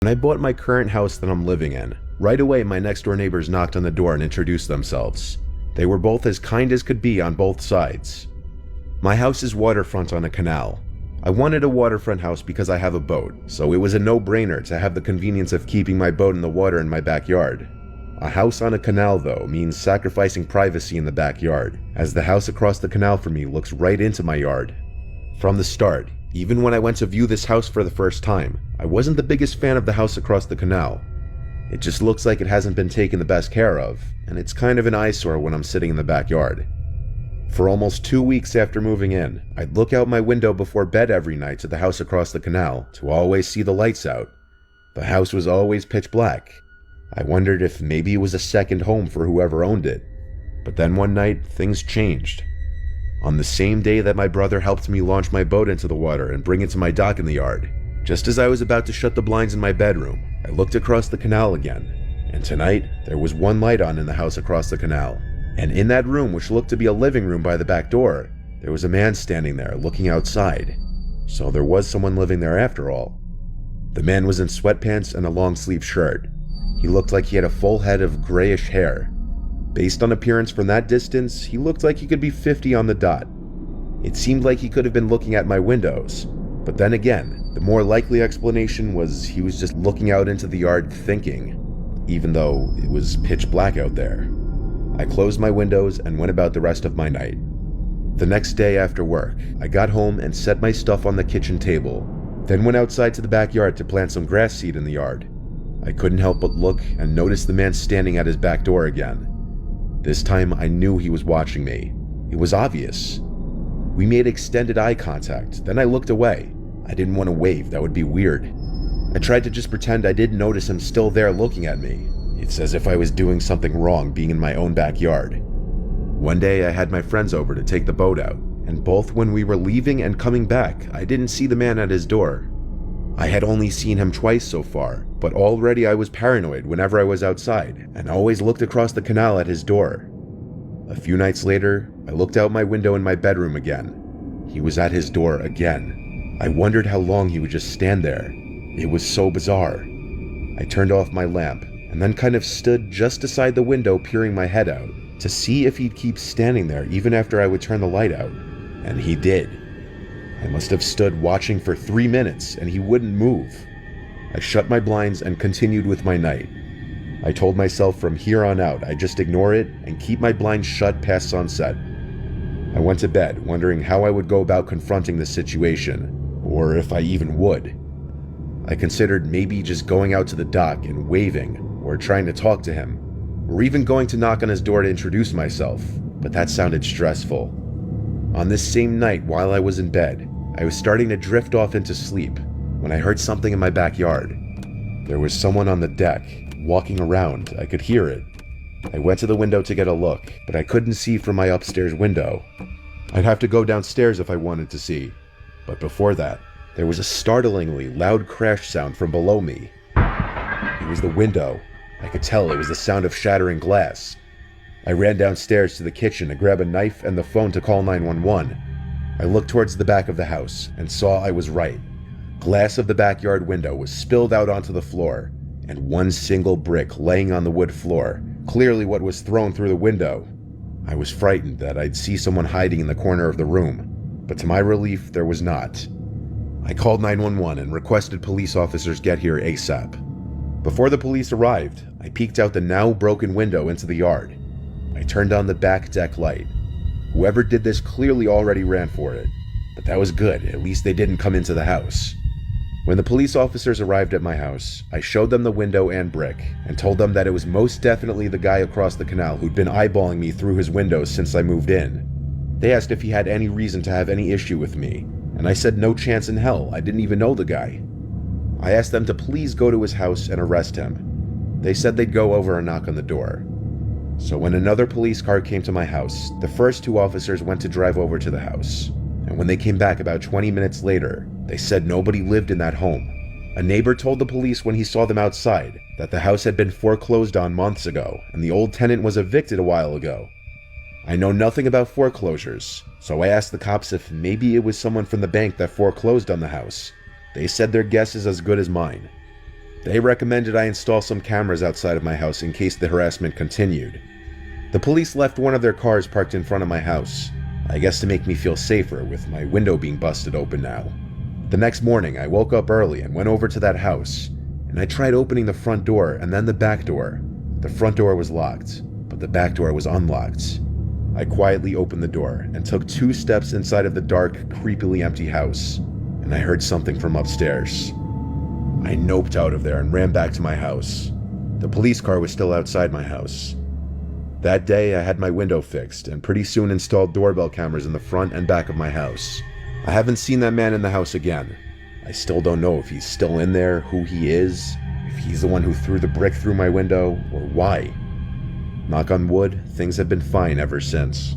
When I bought my current house that I'm living in, right away my next door neighbors knocked on the door and introduced themselves. They were both as kind as could be on both sides. My house is waterfront on a canal. I wanted a waterfront house because I have a boat, so it was a no-brainer to have the convenience of keeping my boat in the water in my backyard. A house on a canal, though, means sacrificing privacy in the backyard, as the house across the canal from me looks right into my yard. From the start, even when I went to view this house for the first time, I wasn't the biggest fan of the house across the canal. It just looks like it hasn't been taken the best care of, and it's kind of an eyesore when I'm sitting in the backyard. For almost 2 weeks after moving in, I'd look out my window before bed every night to the house across the canal to always see the lights out. The house was always pitch black. I wondered if maybe it was a second home for whoever owned it. But then one night, things changed. On the same day that my brother helped me launch my boat into the water and bring it to my dock in the yard, just as I was about to shut the blinds in my bedroom, I looked across the canal again. And tonight, there was one light on in the house across the canal. And in that room, which looked to be a living room by the back door, there was a man standing there looking outside. So there was someone living there after all. The man was in sweatpants and a long-sleeve shirt. He looked like he had a full head of grayish hair. Based on appearance from that distance, he looked like he could be 50 on the dot. It seemed like he could have been looking at my windows. But then again, the more likely explanation was he was just looking out into the yard thinking, even though it was pitch black out there. I closed my windows and went about the rest of my night. The next day after work, I got home and set my stuff on the kitchen table, then went outside to the backyard to plant some grass seed in the yard. I couldn't help but look and notice the man standing at his back door again. This time I knew he was watching me. It was obvious. We made extended eye contact, then I looked away. I didn't want to wave, that would be weird. I tried to just pretend I didn't notice him still there looking at me. It's as if I was doing something wrong being in my own backyard. One day I had my friends over to take the boat out, and both when we were leaving and coming back, I didn't see the man at his door. I had only seen him twice so far, but already I was paranoid whenever I was outside, and always looked across the canal at his door. A few nights later, I looked out my window in my bedroom again. He was at his door again. I wondered how long he would just stand there. It was so bizarre. I turned off my lamp, and then kind of stood just beside the window peering my head out, to see if he'd keep standing there even after I would turn the light out. And he did. I must have stood watching for 3 minutes, and he wouldn't move. I shut my blinds and continued with my night. I told myself from here on out I'd just ignore it and keep my blinds shut past sunset. I went to bed, wondering how I would go about confronting the situation, or if I even would. I considered maybe just going out to the dock and waving, or trying to talk to him, or even going to knock on his door to introduce myself, but that sounded stressful. On this same night, while I was in bed, I was starting to drift off into sleep when I heard something in my backyard. There was someone on the deck, walking around. I could hear it. I went to the window to get a look, but I couldn't see from my upstairs window. I'd have to go downstairs if I wanted to see. But before that, there was a startlingly loud crash sound from below me. It was the window. I could tell it was the sound of shattering glass. I ran downstairs to the kitchen to grab a knife and the phone to call 911. I looked towards the back of the house and saw I was right. Glass of the backyard window was spilled out onto the floor, and one single brick laying on the wood floor, clearly what was thrown through the window. I was frightened that I'd see someone hiding in the corner of the room, but to my relief, there was not. I called 911 and requested police officers get here ASAP. Before the police arrived, I peeked out the now broken window into the yard. I turned on the back deck light. Whoever did this clearly already ran for it, but that was good, at least they didn't come into the house. When the police officers arrived at my house, I showed them the window and brick, and told them that it was most definitely the guy across the canal who'd been eyeballing me through his windows since I moved in. They asked if he had any reason to have any issue with me, and I said no chance in hell, I didn't even know the guy. I asked them to please go to his house and arrest him. They said they'd go over and knock on the door. So when another police car came to my house, the first two officers went to drive over to the house. And when they came back about 20 minutes later, they said nobody lived in that home. A neighbor told the police when he saw them outside that the house had been foreclosed on months ago and the old tenant was evicted a while ago. I know nothing about foreclosures, so I asked the cops if maybe it was someone from the bank that foreclosed on the house. They said their guess is as good as mine. They recommended I install some cameras outside of my house in case the harassment continued. The police left one of their cars parked in front of my house, I guess to make me feel safer with my window being busted open now. The next morning, I woke up early and went over to that house, and I tried opening the front door and then the back door. The front door was locked, but the back door was unlocked. I quietly opened the door and took 2 steps inside of the dark, creepily empty house, and I heard something from upstairs. I noped out of there and ran back to my house. The police car was still outside my house. That day, I had my window fixed and pretty soon installed doorbell cameras in the front and back of my house. I haven't seen that man in the house again. I still don't know if he's still in there, who he is, if he's the one who threw the brick through my window, or why. Knock on wood, things have been fine ever since.